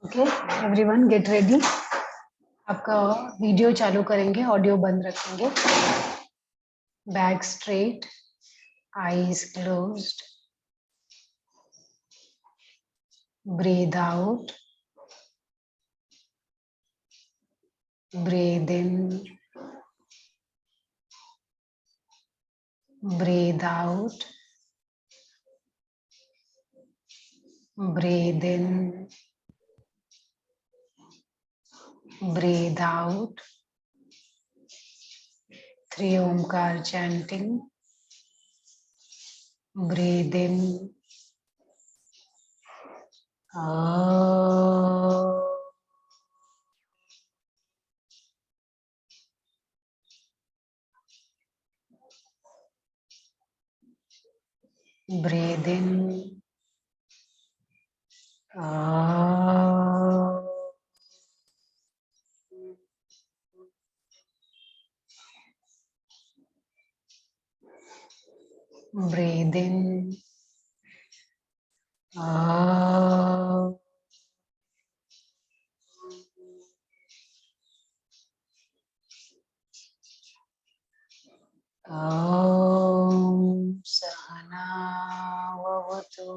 Okay everyone get ready. आपका video चालू करेंगे, ऑडियो बंद रखेंगे। Back straight, eyes closed, breathe out, breathe in, breathe out, breathe in, breathe out. 3 Omkar chanting. Breathe in, breathe in, breathe in, सहना भवतु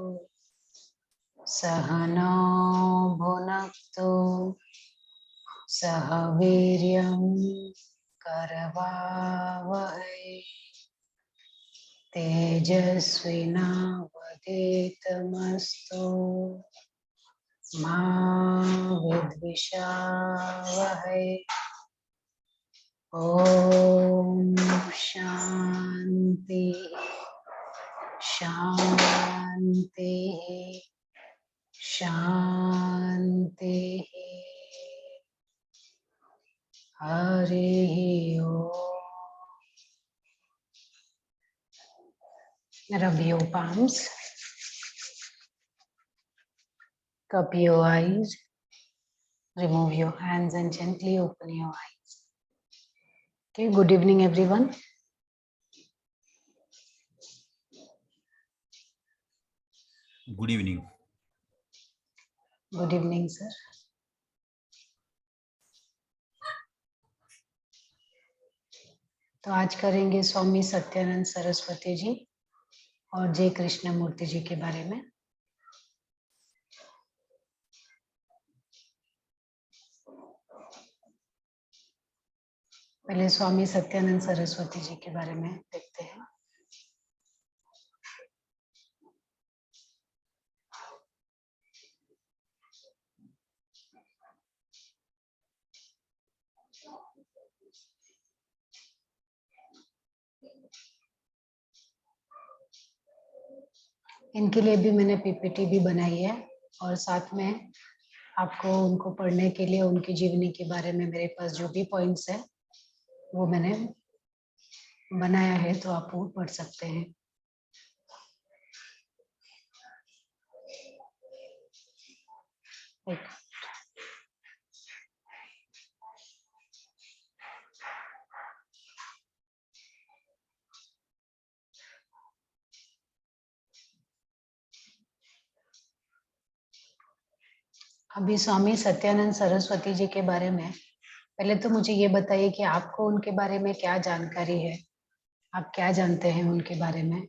सहनो भुनक्तु सह वीर्यं करवावहै तेजस्विनावधीतमस्तु मा विद्विषावहै। ओम शांति शांति शांति। हरि ओम। Rub your palms, cup your eyes, remove your hands and gently open your eyes. Okay, good evening everyone. Good evening. Good evening sir. तो आज करेंगे स्वामी सत्यानंद सरस्वती जी और जय कृष्णमूर्ति जी के बारे में। पहले स्वामी सत्यानंद सरस्वती जी के बारे में देखते हैं। इनके लिए भी मैंने पीपीटी भी बनाई है और साथ में आपको उनको पढ़ने के लिए उनकी जीवनी के बारे में मेरे पास जो भी पॉइंट्स है वो मैंने बनाया है, तो आप वो पढ़ सकते हैं। एक अभी स्वामी सत्यानंद सरस्वती जी के बारे में पहले तो मुझे ये बताइए कि आपको उनके बारे में क्या जानकारी है, आप क्या जानते हैं उनके बारे में?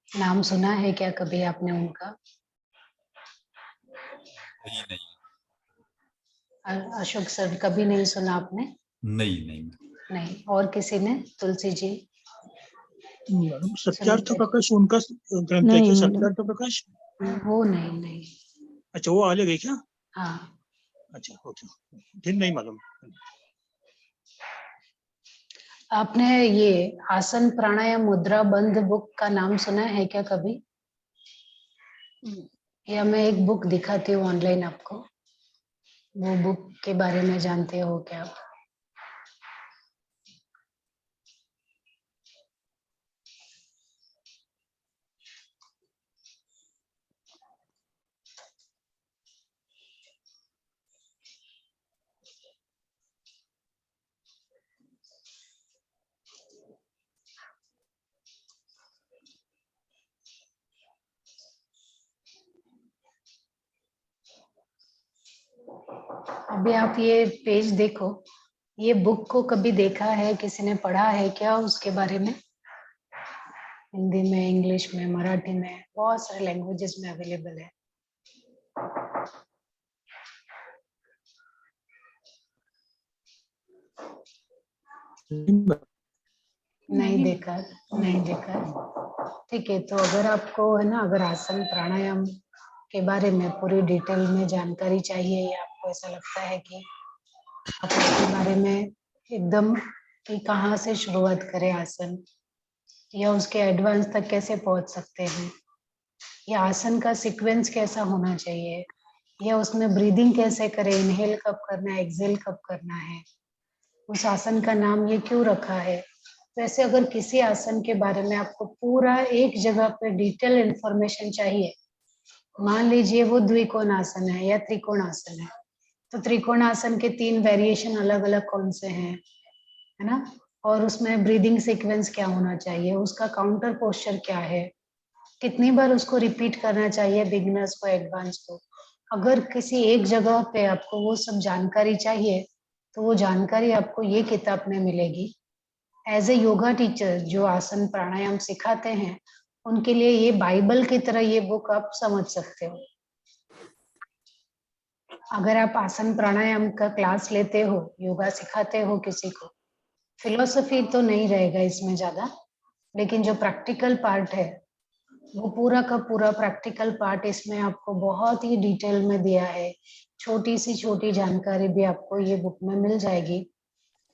नाम सुना है क्या कभी आपने उनका? नहीं। अशोक सर कभी नहीं सुना आपने? नहीं। और किसी ने? तुलसी जी? सत्यार्थ प्रकाश उनका ग्रंथ है क्या? सत्यार्थ प्रकाश वो नहीं। अच्छा, वो अलग है क्या? हाँ। अच्छा, ओके, फिर नहीं मालूम। आपने ये आसन प्राणायाम मुद्रा बंध बुक का नाम सुना है क्या कभी? या मैं एक बुक दिखाती हूँ ऑनलाइन आपको, वो बुक के बारे में जानते हो क्या आप? अभी आप ये पेज देखो, ये बुक को कभी देखा है, किसी ने पढ़ा है क्या उसके बारे में? हिंदी में, इंग्लिश में, मराठी में, बहुत सारे लैंग्वेजेस में अवेलेबल है। नहीं देखा, नहीं देखा। ठीक है, तो अगर आपको है ना, अगर आसन प्राणायाम के बारे में पूरी डिटेल में जानकारी चाहिए, या आपको ऐसा लगता है कि आप इसके बारे में एकदम कि कहाँ से शुरुआत करें आसन, या उसके एडवांस तक कैसे पहुंच सकते हैं, या आसन का सीक्वेंस कैसा होना चाहिए, या उसमें ब्रीदिंग कैसे करें, इनहेल कब करना है, एक्सेल कब करना है, उस आसन का नाम ये क्यों रखा है। तो ऐसे अगर किसी आसन के बारे में आपको पूरा एक जगह पे डिटेल इंफॉर्मेशन चाहिए, मान लीजिए वो द्विकोण आसन है या त्रिकोण आसन है, तो त्रिकोण आसन के 3 वेरिएशन अलग अलग कौन से हैं, है ना, और उसमें ब्रीदिंग सीक्वेंस क्या होना चाहिए, उसका काउंटर पोस्चर क्या है, कितनी बार उसको रिपीट करना चाहिए बिगिनर्स को, एडवांस को। अगर किसी एक जगह पे आपको वो सब जानकारी चाहिए, तो वो जानकारी आपको ये किताब में मिलेगी। एज ए योगा टीचर जो आसन प्राणायाम सिखाते हैं, उनके लिए ये बाइबल की तरह ये बुक आप समझ सकते हो। अगर आप आसन प्राणायाम का क्लास लेते हो, योगा सिखाते हो किसी को, फिलोसफी तो नहीं रहेगा इसमें ज्यादा, लेकिन जो प्रैक्टिकल पार्ट है, वो पूरा का पूरा प्रैक्टिकल पार्ट इसमें आपको बहुत ही डिटेल में दिया है। छोटी सी छोटी जानकारी भी आपको ये बुक में मिल जाएगी।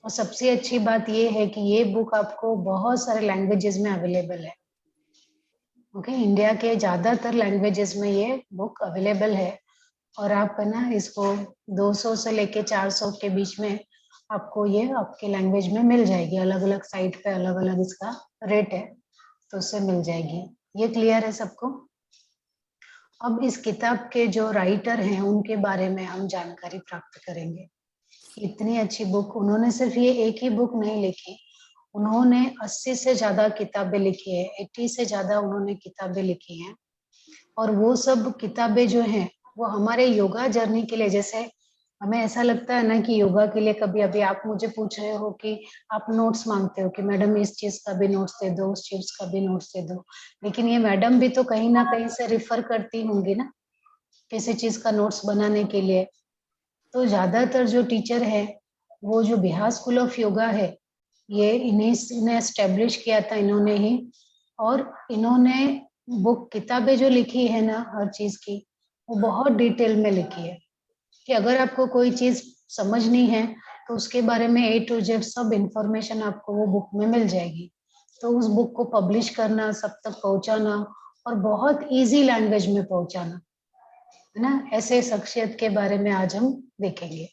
और सबसे अच्छी बात ये है कि ये बुक आपको बहुत सारे लैंग्वेजेस में अवेलेबल है। ओके, इंडिया के ज्यादातर लैंग्वेजेस में ये बुक अवेलेबल है, और आप है ना इसको 200 से लेके 400 के बीच में आपको ये आपके लैंग्वेज में मिल जाएगी। अलग अलग साइट पे अलग अलग इसका रेट है, तो उससे मिल जाएगी। ये क्लियर है सबको? अब इस किताब के जो राइटर हैं उनके बारे में हम जानकारी प्राप्त करेंगे। इतनी अच्छी बुक, उन्होंने सिर्फ ये एक ही बुक नहीं लिखी, उन्होंने 80 से ज्यादा किताबें लिखी है, 80 से ज्यादा उन्होंने किताबें लिखी हैं। और वो सब किताबें जो हैं वो हमारे योगा जर्नी के लिए, जैसे हमें ऐसा लगता है ना कि योगा के लिए, कभी अभी आप मुझे पूछ रहे हो कि आप नोट्स मांगते हो कि मैडम इस चीज का भी नोट्स दे दो, उस चीज का भी नोट्स दे दो, लेकिन ये मैडम भी तो कहीं ना कहीं से रिफर करती होंगी ना किसी चीज का नोट्स बनाने के लिए। तो ज्यादातर जो टीचर है, वो जो बिहार स्कूल ऑफ योगा है, ये इन्हें एस्टेब्लिश किया था इन्होंने ही। और इन्होंने बुक किताबें जो लिखी है ना हर चीज की, वो बहुत डिटेल में लिखी है कि अगर आपको कोई चीज समझनी है तो उसके बारे में A to Z सब इंफॉर्मेशन आपको वो बुक में मिल जाएगी। तो उस बुक को पब्लिश करना, सब तक पहुंचाना, और बहुत इजी लैंग्वेज में पहुंचाना, है ना, ऐसे शख्सियत के बारे में आज हम देखेंगे।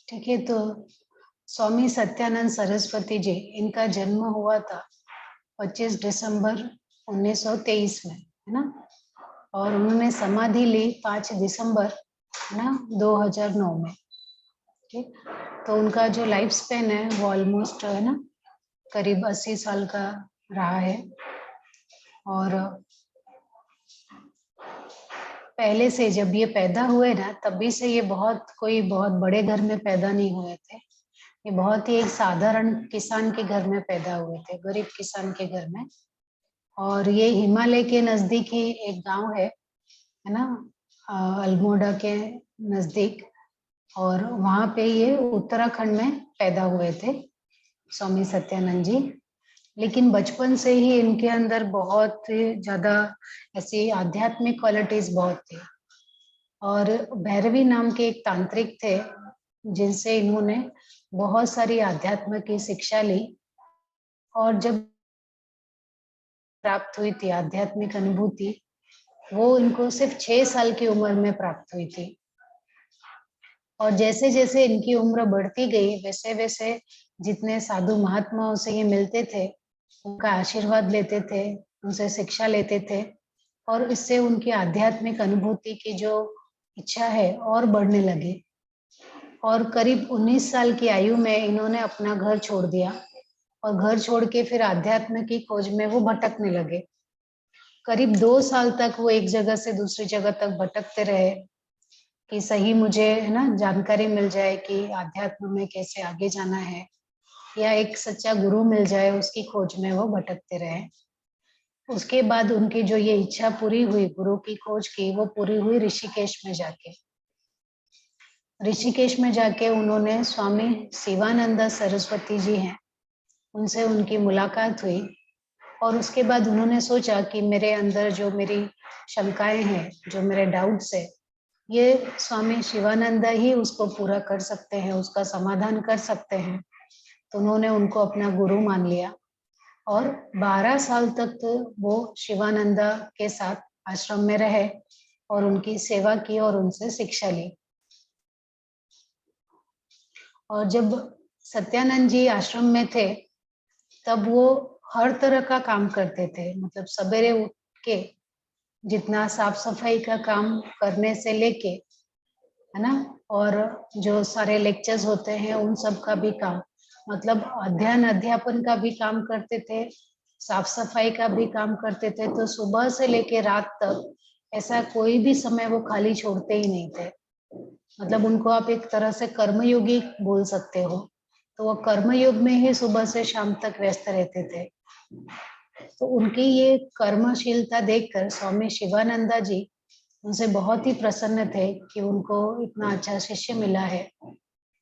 ठीक है, तो स्वामी सत्यानंद सरस्वती जी, इनका जन्म हुआ था 25 दिसंबर 1923 में, है ना, और उन्होंने समाधि ली 5 दिसंबर है ना 2009 में। ठीक, तो उनका जो लाइफ स्पेन है वो ऑलमोस्ट है ना करीब 80 साल का रहा है। और पहले से जब ये पैदा हुए ना, तभी से ये कोई बहुत बड़े घर में पैदा नहीं हुए थे। ये बहुत ही एक साधारण किसान के घर में पैदा हुए थे, गरीब किसान के घर में। और ये हिमालय के नजदीक ही एक गांव है ना, अल्मोड़ा के नजदीक, और वहां पे ये उत्तराखंड में पैदा हुए थे स्वामी सत्यानंद जी। लेकिन बचपन से ही इनके अंदर बहुत ज्यादा ऐसी आध्यात्मिक क्वालिटीज बहुत थी। और भैरवी नाम के एक तांत्रिक थे जिनसे इन्होंने बहुत सारी आध्यात्म की शिक्षा ली, और जब प्राप्त हुई थी आध्यात्मिक अनुभूति, वो इनको सिर्फ 6 साल की उम्र में प्राप्त हुई थी। और जैसे जैसे इनकी उम्र बढ़ती गई वैसे वैसे जितने साधु महात्माओं से ये मिलते थे, उनका आशीर्वाद लेते थे, उनसे शिक्षा लेते थे, और इससे उनकी आध्यात्मिक अनुभूति की जो इच्छा है और बढ़ने लगी। और करीब 19 साल की आयु में इन्होंने अपना घर छोड़ दिया, और घर छोड़ के फिर आध्यात्म की खोज में वो भटकने लगे। करीब 2 साल तक वो एक जगह से दूसरी जगह तक भटकते रहे कि सही मुझे है ना जानकारी मिल जाए कि आध्यात्म में कैसे आगे जाना है, या एक सच्चा गुरु मिल जाए, उसकी खोज में वो भटकते रहे। उसके बाद उनकी जो ये इच्छा पूरी हुई गुरु की खोज की, वो पूरी हुई ऋषिकेश में जाके। ऋषिकेश में जाके उन्होंने स्वामी शिवानंद सरस्वती जी हैं, उनसे उनकी मुलाकात हुई। और उसके बाद उन्होंने सोचा कि मेरे अंदर जो मेरी शंकाएं हैं, जो मेरे डाउट्स है, ये स्वामी शिवानंद ही उसको पूरा कर सकते हैं, उसका समाधान कर सकते हैं। तो उन्होंने उनको अपना गुरु मान लिया, और 12 साल तक तो वो शिवानंदा के साथ आश्रम में रहे और उनकी सेवा की और उनसे शिक्षा ली। और जब सत्यानंद जी आश्रम में थे तब वो हर तरह का काम करते थे, मतलब सवेरे उठ के जितना साफ सफाई का काम करने से लेके, है ना, और जो सारे लेक्चर्स होते हैं उन सब का भी काम, मतलब अध्ययन अध्यापन का भी काम करते थे, साफ सफाई का भी काम करते थे। तो सुबह से लेके रात तक ऐसा कोई भी समय वो खाली छोड़ते ही नहीं थे। मतलब उनको आप एक तरह से कर्मयोगी बोल सकते हो। तो वो कर्मयोग में ही सुबह से शाम तक व्यस्त रहते थे। तो उनकी ये कर्मशीलता देखकर स्वामी शिवानंदा जी उनसे बहुत ही प्रसन्न थे कि उनको इतना अच्छा शिष्य मिला है।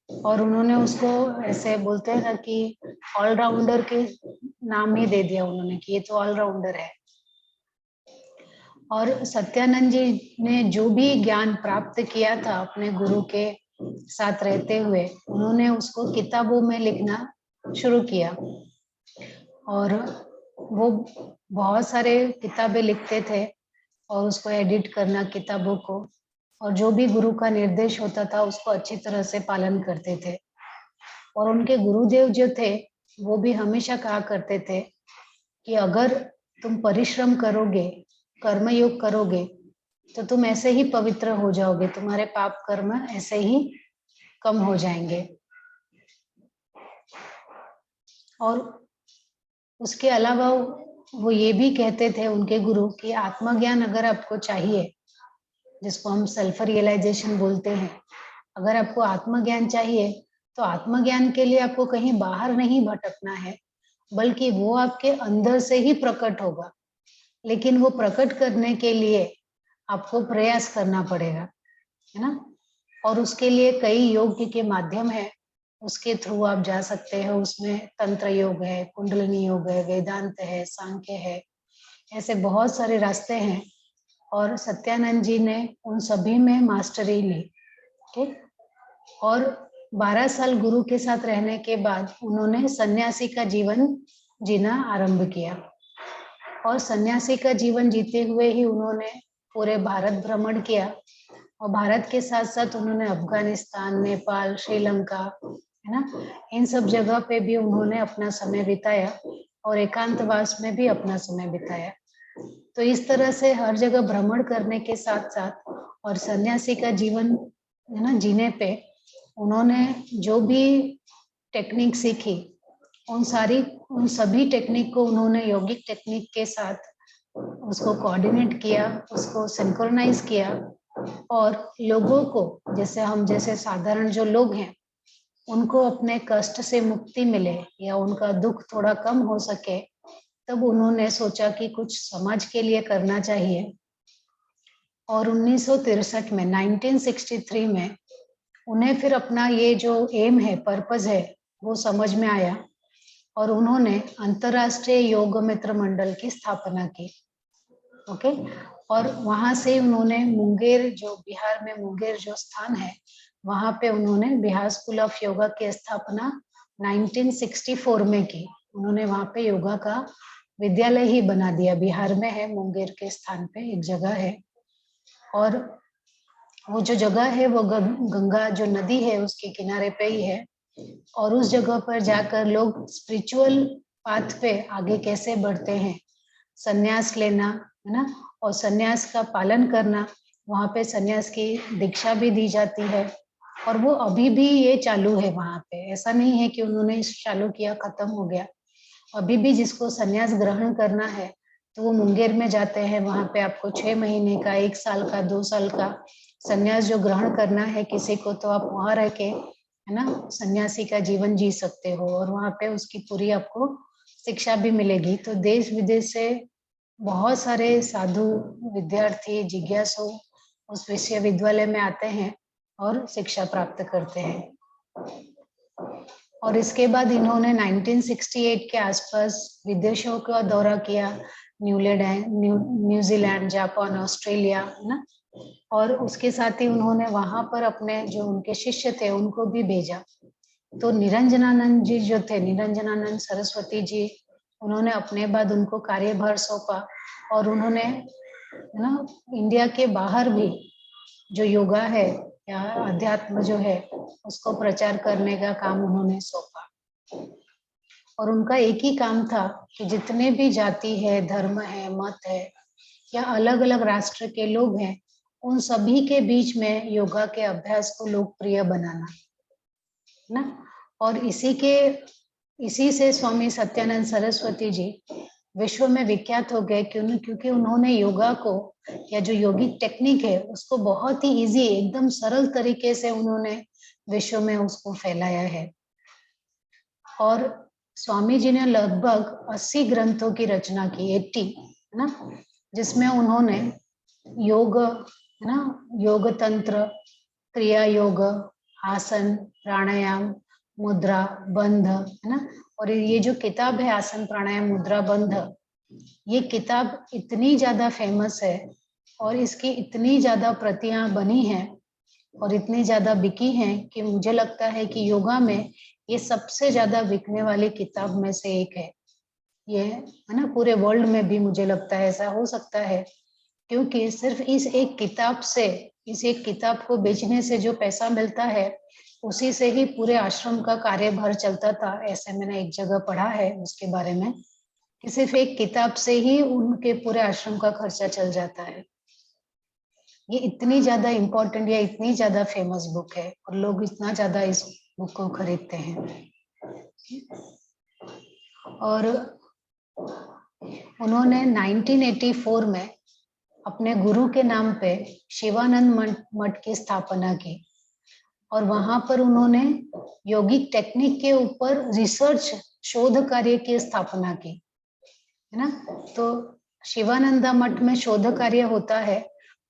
और उन्होंने उसको ऐसे बोलते हैं ना कि ऑलराउंडर के नाम ही दे दिया उन्होंने कि ये तो ऑलराउंडर है। और सत्यानंद जी ने जो भी ज्ञान प्राप्त किया था अपने गुरु के साथ रहते हुए, उन्होंने उसको किताबों में लिखना शुरू किया। और वो बहुत सारे किताबें लिखते थे और उसको एडिट करना किताबों को, और जो भी गुरु का निर्देश होता था उसको अच्छी तरह से पालन करते थे। और उनके गुरुदेव जो थे वो भी हमेशा कहा करते थे कि अगर तुम परिश्रम करोगे, कर्मयोग करोगे, तो तुम ऐसे ही पवित्र हो जाओगे, तुम्हारे पाप कर्म ऐसे ही कम हो जाएंगे। और उसके अलावा वो ये भी कहते थे उनके गुरु कि आत्मज्ञान अगर आपको चाहिए, जिसको हम सेल्फ रियलाइजेशन बोलते हैं, अगर आपको आत्मज्ञान चाहिए तो आत्मज्ञान के लिए आपको कहीं बाहर नहीं भटकना है, बल्कि वो आपके अंदर से ही प्रकट होगा। लेकिन वो प्रकट करने के लिए आपको प्रयास करना पड़ेगा, है ना। और उसके लिए कई योग के माध्यम है, उसके थ्रू आप जा सकते हैं। उसमें तंत्र योग है, कुंडलिनी योग है, वेदांत है, सांख्य है, ऐसे बहुत सारे रास्ते हैं। और सत्यानंद जी ने उन सभी में मास्टरी ली। ठीक। और 12 साल गुरु के साथ रहने के बाद उन्होंने सन्यासी का जीवन जीना आरंभ किया। और सन्यासी का जीवन जीते हुए ही उन्होंने पूरे भारत भ्रमण किया। और भारत के साथ साथ उन्होंने अफगानिस्तान, नेपाल, श्रीलंका, है ना, इन सब जगह पे भी उन्होंने अपना समय बिताया और एकांतवास में भी अपना समय बिताया। तो इस तरह से हर जगह भ्रमण करने के साथ साथ और सन्यासी का जीवन, है ना, जीने पे उन्होंने जो भी टेक्निक सीखी, उन सभी टेक्निक को उन्होंने यौगिक टेक्निक के साथ उसको कोऑर्डिनेट किया, उसको सिंक्रोनाइज किया। और लोगों को, जैसे हम जैसे साधारण जो लोग हैं, उनको अपने कष्ट से मुक्ति मिले या उनका दुख थोड़ा कम हो सके, तब उन्होंने सोचा कि कुछ समाज के लिए करना चाहिए। और 1963 में 1963 में उन्हें फिर अपना ये जो एम है, पर्पस है, वो समझ में आया और उन्होंने अंतरराष्ट्रीय योग मित्र मंडल की स्थापना की। ओके। और वहां से उन्होंने मुंगेर, जो बिहार में मुंगेर जो स्थान है, वहां पे उन्होंने बिहार स्कूल ऑफ योगा की स्थापना 1964 में की। उन्होंने वहां पे योगा का विद्यालय ही बना दिया। बिहार में है, मुंगेर के स्थान पे एक जगह है। और वो जो जगह है वो गंगा जो नदी है उसके किनारे पे ही है, और उस जगह पर जाकर लोग स्पिरिचुअल पाथ पे आगे कैसे बढ़ते हैं, संन्यास लेना है ना, और संन्यास का पालन करना, वहाँ पे संन्यास की दीक्षा भी दी जाती है। और वो अभी भी ये चालू है वहाँ पे, ऐसा नहीं है कि उन्होंने चालू किया खत्म हो गया। अभी भी जिसको संन्यास ग्रहण करना है तो वो मुंगेर में जाते हैं, वहाँ पे आपको 6 महीने का, 1 साल का, 2 साल का संन्यास जो ग्रहण करना है किसी को, तो आप वहाँ रह के है ना सन्यासी का जीवन जी सकते हो, और वहाँ पे उसकी पूरी आपको शिक्षा भी मिलेगी। तो देश विदेश से बहुत सारे साधु, विद्यार्थी, जिज्ञासु उस विश्वविद्यालय में आते हैं और शिक्षा प्राप्त करते हैं। और इसके बाद इन्होंने 1968 के आसपास विदेशों का दौरा किया, न्यूजीलैंड, जापान, ऑस्ट्रेलिया, है ना, और उसके साथ ही उन्होंने वहां पर अपने जो उनके शिष्य थे उनको भी भेजा। तो निरंजनानंद जी जो थे, निरंजनानंद सरस्वती जी, उन्होंने अपने बाद उनको कार्यभार सौंपा, और उन्होंने है ना इंडिया के बाहर भी जो योगा है या अध्यात्म जो है उसको प्रचार करने का काम उन्होंने सौंपा। और उनका एक ही काम था कि जितने भी जाति है, धर्म है, मत है या अलग अलग राष्ट्र के लोग हैं, उन सभी के बीच में योगा के अभ्यास को लोकप्रिय बनाना, है ना। और इसी से स्वामी सत्यानंद सरस्वती जी विश्व में विख्यात हो गए, क्योंकि उन्होंने योगा को या जो योगिक टेक्निक है उसको बहुत ही इजी, एकदम सरल तरीके से उन्होंने विश्व में उसको फैलाया है। और स्वामी जी ने लगभग 80 ग्रंथों की रचना की, 80, है ना, जिसमें उन्होंने योग, है ना, योग तंत्र, क्रिया योग, आसन, प्राणायाम, मुद्रा, बंध, है ना। और ये जो किताब है आसन, प्राणायाम, मुद्रा, बंध, ये किताब इतनी ज्यादा फेमस है और इसकी इतनी ज्यादा प्रतियां बनी हैं और इतनी ज्यादा बिकी हैं कि मुझे लगता है कि योगा में ये सबसे ज्यादा बिकने वाली किताब में से एक है ये, है ना। पूरे वर्ल्ड में भी मुझे लगता है ऐसा हो सकता है, क्योंकि सिर्फ इस एक किताब से, इस एक किताब को बेचने से जो पैसा मिलता है उसी से ही पूरे आश्रम का कार्यभार चलता था, ऐसे मैंने एक जगह पढ़ा है उसके बारे में, कि सिर्फ एक किताब से ही उनके पूरे आश्रम का खर्चा चल जाता है। ये इतनी ज्यादा इम्पोर्टेंट या इतनी ज्यादा फेमस बुक है और लोग इतना ज्यादा इस बुक को खरीदते हैं। और उन्होंने 1984 में अपने गुरु के नाम पे शिवानंद मठ की स्थापना की, और वहां पर उन्होंने योगिक टेक्निक के ऊपर रिसर्च, शोध कार्य की स्थापना की, है ना। तो शिवानंदा मठ में शोध कार्य होता है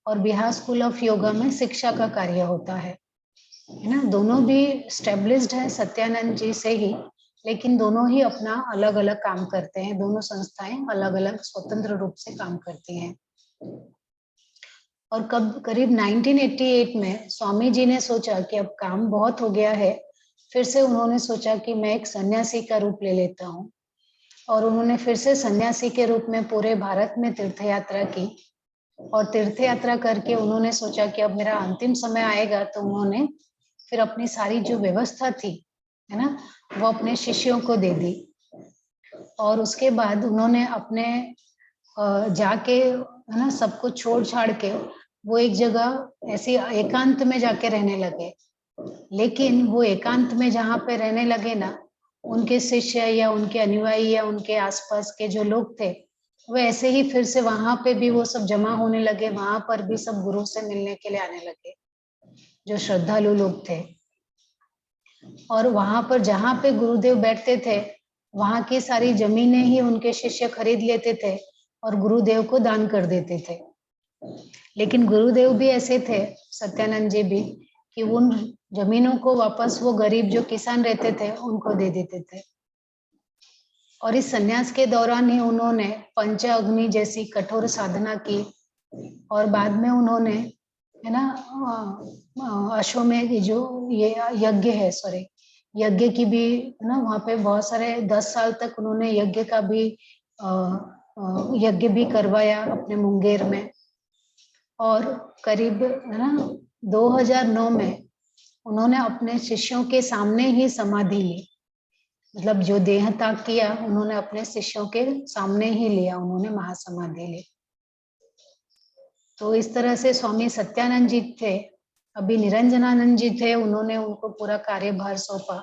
और बिहार स्कूल ऑफ योगा में शिक्षा का कार्य होता है ना। दोनों भी स्टेब्लिश्ड है सत्यानंद जी से ही, लेकिन दोनों ही अपना अलग अलग काम करते हैं, दोनों संस्थाएं अलग अलग स्वतंत्र रूप से काम करती हैं। और करीब 1988 में स्वामी जी ने सोचा कि अब काम बहुत हो गया है, फिर से उन्होंने सोचा कि मैं एक सन्यासी का रूप ले लेता हूँ, और उन्होंने फिर से सन्यासी के रूप में पूरे भारत में तीर्थ यात्रा की, और तीर्थ यात्रा करके उन्होंने सोचा कि अब मेरा अंतिम समय आएगा, तो उन्होंने फिर अपनी सारी जो व्यवस्था थी, है ना, वो अपने शिष्यों को दे दी। और उसके बाद उन्होंने अपने जाके, है ना, सबको छोड़ छाड़ के वो एक जगह ऐसी एकांत में जाके रहने लगे। लेकिन वो एकांत में जहाँ पे रहने लगे ना, उनके शिष्य या उनके अनुयायी या उनके आसपास के जो लोग थे वो ऐसे ही फिर से वहां पे भी वो सब जमा होने लगे, वहां पर भी सब गुरु से मिलने के लिए आने लगे जो श्रद्धालु लोग थे। और वहां पर जहाँ पे गुरुदेव बैठते थे वहां की सारी जमीनें ही उनके शिष्य खरीद लेते थे और गुरुदेव को दान कर देते थे। लेकिन गुरुदेव भी ऐसे थे, सत्यानंद जी भी, कि उन जमीनों को वापस वो गरीब जो किसान रहते थे उनको दे देते थे। और इस सन्यास के दौरान ही उन्होंने पंच अग्नि जैसी कठोर साधना की, और बाद में उन्होंने, है ना, अश्वमेध जो ये यज्ञ है, सॉरी, यज्ञ की भी, है ना, वहाँ पे बहुत सारे 10 साल तक उन्होंने यज्ञ का भी यज्ञ भी करवाया अपने मुंगेर में। और करीब, है ना, 2009 में उन्होंने अपने शिष्यों के सामने ही समाधि ली, मतलब जो देह त्याग किया उन्होंने अपने शिष्यों के सामने ही लिया, उन्होंने महासमाधि ली। तो इस तरह से स्वामी सत्यानंद जी थे, अभी निरंजनानंद जी थे, उन्होंने उनको पूरा कार्यभार सौंपा,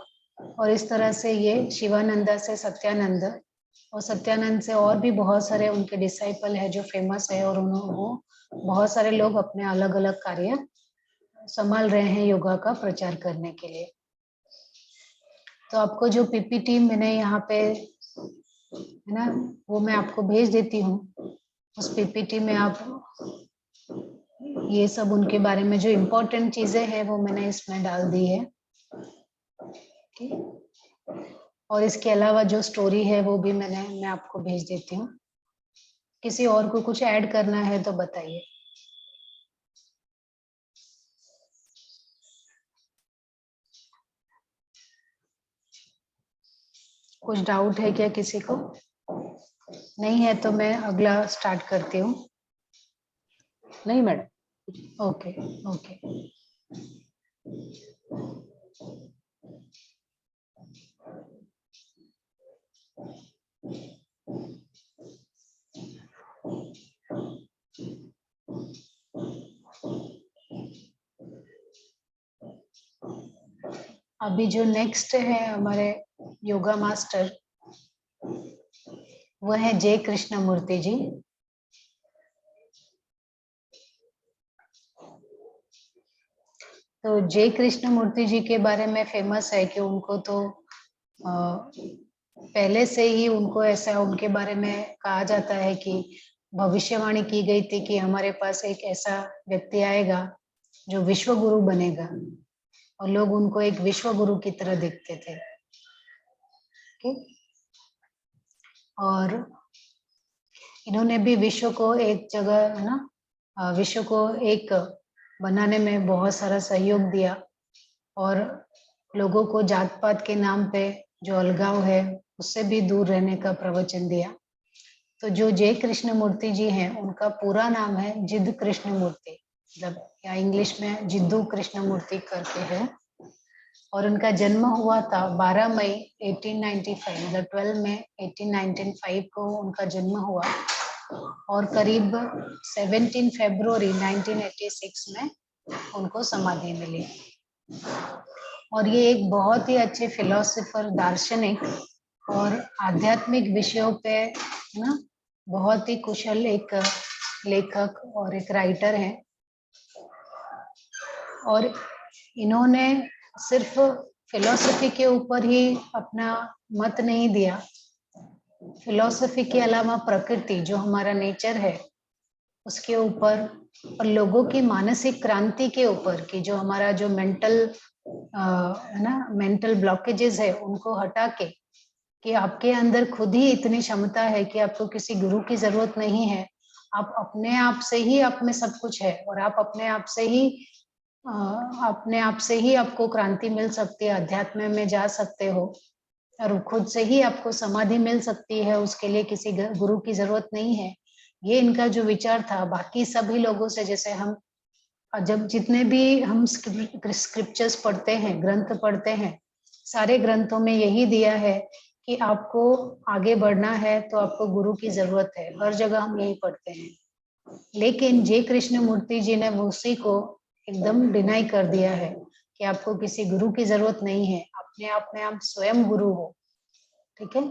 और इस तरह से ये शिवानंदा से सत्यानंद, और सत्यानंद से और भी बहुत सारे उनके डिसाइपल है जो फेमस है, और उन्होंने बहुत सारे लोग अपने अलग अलग कार्य संभाल रहे हैं योगा का प्रचार करने के लिए। तो आपको जो पीपीटी मैंने यहाँ पे है ना, वो मैं आपको भेज देती हूँ। उस पीपीटी में आप ये सब उनके बारे में जो इम्पोर्टेंट चीजें हैं वो मैंने इसमें डाल दी है। और इसके अलावा जो स्टोरी है वो भी मैं आपको भेज देती हूँ। किसी और को कुछ ऐड करना है तो बताइए। कुछ डाउट है क्या किसी को? नहीं है तो मैं अगला स्टार्ट करती हूँ। नहीं मैडम। Okay okay. अभी जो नेक्स्ट है हमारे योगा मास्टर, वो है जय कृष्णमूर्ति जी। तो जय कृष्णमूर्ति जी के बारे में फेमस है कि उनको तो पहले से ही उनको ऐसा उनके बारे में कहा जाता है कि भविष्यवाणी की गई थी कि हमारे पास एक ऐसा व्यक्ति आएगा जो विश्व गुरु बनेगा, और लोग उनको एक विश्व गुरु की तरह देखते थे। और इन्होंने भी विश्व को एक जगह है ना, विश्व को एक बनाने में बहुत सारा सहयोग दिया, और लोगों को जात पात के नाम पे जो अलगाव है उससे भी दूर रहने का प्रवचन दिया। तो जो जय कृष्णमूर्ति जी हैं उनका पूरा नाम है जिद्द कृष्णमूर्ति, मतलब या इंग्लिश में जिद्दू कृष्णमूर्ति करके है। और उनका जन्म हुआ था 12 मई 1895, मतलब 12 मई 1895 को उनका जन्म हुआ, और करीब 17 फरवरी 1986 में उनको समाधि मिली। और ये एक बहुत ही अच्छे फिलोसोफर, दार्शनिक और आध्यात्मिक विषयों पे ना बहुत ही कुशल एक लेखक और एक राइटर हैं। और इन्होंने सिर्फ फिलोसफी के ऊपर ही अपना मत नहीं दिया, फिलोसफी के अलावा प्रकृति जो हमारा नेचर है उसके ऊपर, और लोगों की मानसिक क्रांति के ऊपर, कि जो हमारा जो मेंटल है ना, मेंटल ब्लॉकेजेस है उनको हटा के, कि आपके अंदर खुद ही इतनी क्षमता है कि आपको किसी गुरु की जरूरत नहीं है, आप अपने आप से ही आप में सब कुछ है, और आप अपने आप से ही आपको क्रांति मिल सकती है, अध्यात्म में जा सकते हो, और खुद से ही आपको समाधि मिल सकती है, उसके लिए किसी गुरु की जरूरत नहीं है। ये इनका जो विचार था बाकी सभी लोगों से, जैसे हम जब जितने भी हम स्क्रिप्चर्स पढ़ते हैं, ग्रंथ पढ़ते हैं, सारे ग्रंथों में यही दिया है कि आपको आगे बढ़ना है तो आपको गुरु की जरूरत है, हर जगह हम यही पढ़ते हैं। लेकिन जय कृष्णमूर्ति जी ने उसी को एकदम डिनाई कर दिया है कि आपको किसी गुरु की जरूरत नहीं है, अपने आप में आप स्वयं गुरु हो। ठीक है।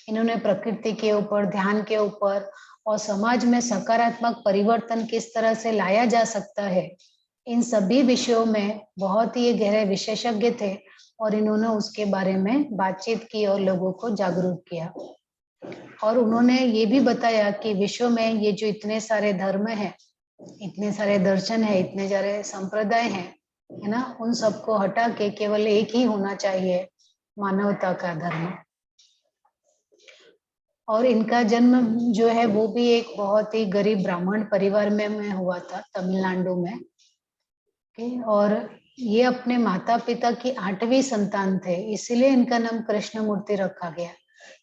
इन्होंने प्रकृति के ऊपर, ध्यान के ऊपर, और समाज में सकारात्मक परिवर्तन किस तरह से लाया जा सकता है, इन सभी विषयों में बहुत ही गहरे विशेषज्ञ थे, और इन्होंने उसके बारे में बातचीत की और लोगों को जागरूक किया। और उन्होंने ये भी बताया कि विश्व में ये जो इतने सारे धर्म हैं, इतने सारे दर्शन है, इतने सारे संप्रदाय हैं, है ना, उन सबको हटा के केवल एक ही होना चाहिए, मानवता का धर्म। और इनका जन्म जो है वो भी एक बहुत ही गरीब ब्राह्मण परिवार में हुआ था, तमिलनाडु में। और ये अपने माता पिता की 8वीं संतान थे, इसीलिए इनका नाम कृष्णमूर्ति रखा गया,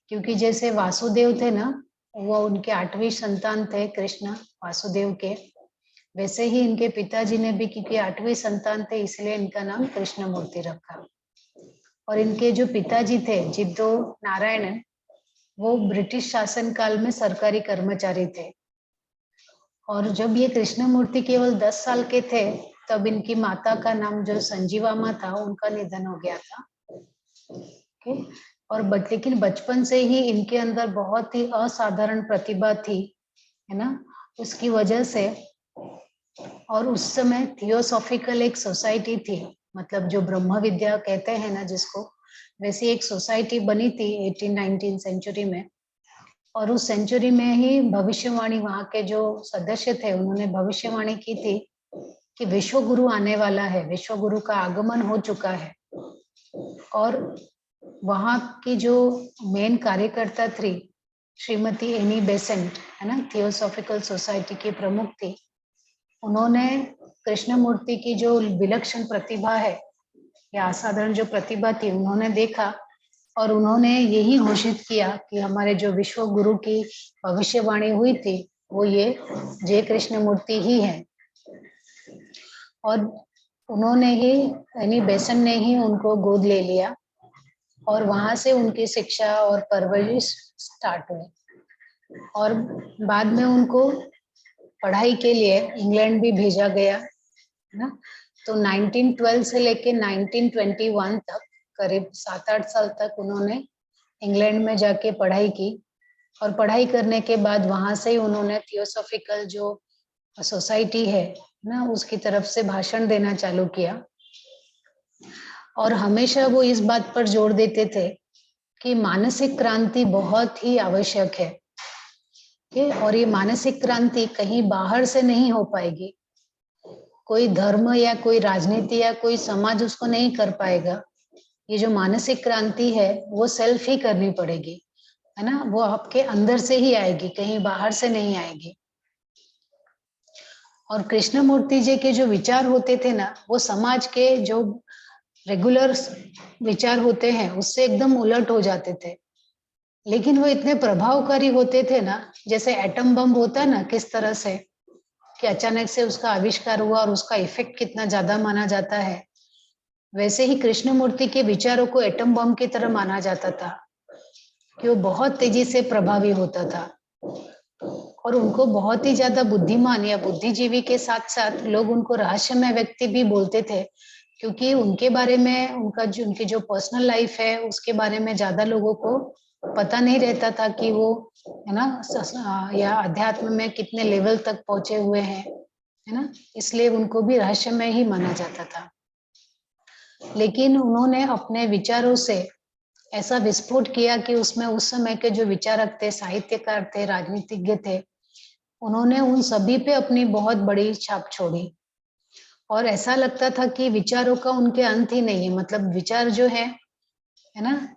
क्योंकि जैसे वासुदेव थे ना, वो उनके 8वीं संतान थे कृष्ण वासुदेव के, वैसे ही इनके पिताजी ने भी, क्योंकि 8वीं संतान थे, इसलिए इनका नाम कृष्णमूर्ति रखा। और इनके जो पिताजी थे जिद्दो नारायणन, वो ब्रिटिश शासन काल में सरकारी कर्मचारी थे। और जब ये कृष्णमूर्ति केवल 10 साल के थे तब इनकी माता का नाम जो संजीवामा था, उनका निधन हो गया था। ओके। और लेकिन बचपन से ही इनके अंदर बहुत ही असाधारण प्रतिभा थी, है ना, उसकी वजह से। और उस समय थियोसॉफिकल एक सोसाइटी थी, मतलब जो ब्रह्म विद्या कहते हैं ना जिसको, वैसी एक सोसाइटी बनी थी 18-19 सेंचुरी में। और उस सेंचुरी में ही भविष्यवाणी, वहां के जो सदस्य थे उन्होंने भविष्यवाणी की थी कि विश्व गुरु आने वाला है, विश्व गुरु का आगमन हो चुका है। और वहां की जो मेन कार्यकर्ता थी श्रीमती एनी बेसेंट, है ना, थियोसॉफिकल सोसाइटी की प्रमुख थी। उन्होंने कृष्णमूर्ति की जो विलक्षण प्रतिभा है या असाधारण जो प्रतिभा थी, उन्होंने देखा और उन्होंने यही घोषित किया कि हमारे जो विश्व गुरु की भविष्यवाणी हुई थी वो ये जय कृष्णमूर्ति ही है। और उन्होंने ही, एनी बेसन ने ही उनको गोद ले लिया और वहां से उनकी शिक्षा और परवरिश स्टार्ट हुई। और बाद में उनको पढ़ाई के लिए इंग्लैंड भी भेजा गया, है ना। तो 1912 से लेके 1921 तक, करीब 7-8 साल तक उन्होंने इंग्लैंड में जाके पढ़ाई की। और पढ़ाई करने के बाद वहां से ही उन्होंने थियोसॉफिकल जो सोसाइटी है ना, उसकी तरफ से भाषण देना चालू किया। और हमेशा वो इस बात पर जोर देते थे कि मानसिक क्रांति बहुत ही आवश्यक है। और ये मानसिक क्रांति कहीं बाहर से नहीं हो पाएगी, कोई धर्म या कोई राजनीति या कोई समाज उसको नहीं कर पाएगा। ये जो मानसिक क्रांति है वो सेल्फ ही करनी पड़ेगी, है ना, वो आपके अंदर से ही आएगी, कहीं बाहर से नहीं आएगी। और कृष्णमूर्ति जी के जो विचार होते थे ना, वो समाज के जो रेगुलर विचार होते हैं उससे एकदम उलट हो जाते थे, लेकिन वो इतने प्रभावकारी होते थे ना, जैसे एटम बम होता है ना, किस तरह से कि अचानक से उसका आविष्कार हुआ और उसका इफेक्ट कितना ज्यादा माना जाता है, वैसे ही कृष्णमूर्ति के विचारों को एटम बम की तरह माना जाता था कि वो बहुत तेजी से प्रभावी होता था। और उनको बहुत ही ज्यादा बुद्धिमान या बुद्धिजीवी के साथ साथ लोग उनको रहस्यमय व्यक्ति भी बोलते थे, क्योंकि उनके बारे में, उनकी जो पर्सनल लाइफ है उसके बारे में ज्यादा लोगों को पता नहीं रहता था कि वो, है ना, या अध्यात्म में कितने लेवल तक पहुंचे हुए हैं, है ना, इसलिए उनको भी रहस्यमय ही माना जाता था। लेकिन उन्होंने अपने विचारों से ऐसा विस्फोट किया कि उसमें उस समय के जो विचारक थे, साहित्यकार थे, राजनीतिज्ञ थे, उन्होंने उन सभी पे अपनी बहुत बड़ी छाप छोड़ी। और ऐसा लगता था कि विचारों का उनके अंत ही नहीं है, मतलब विचार जो है ना,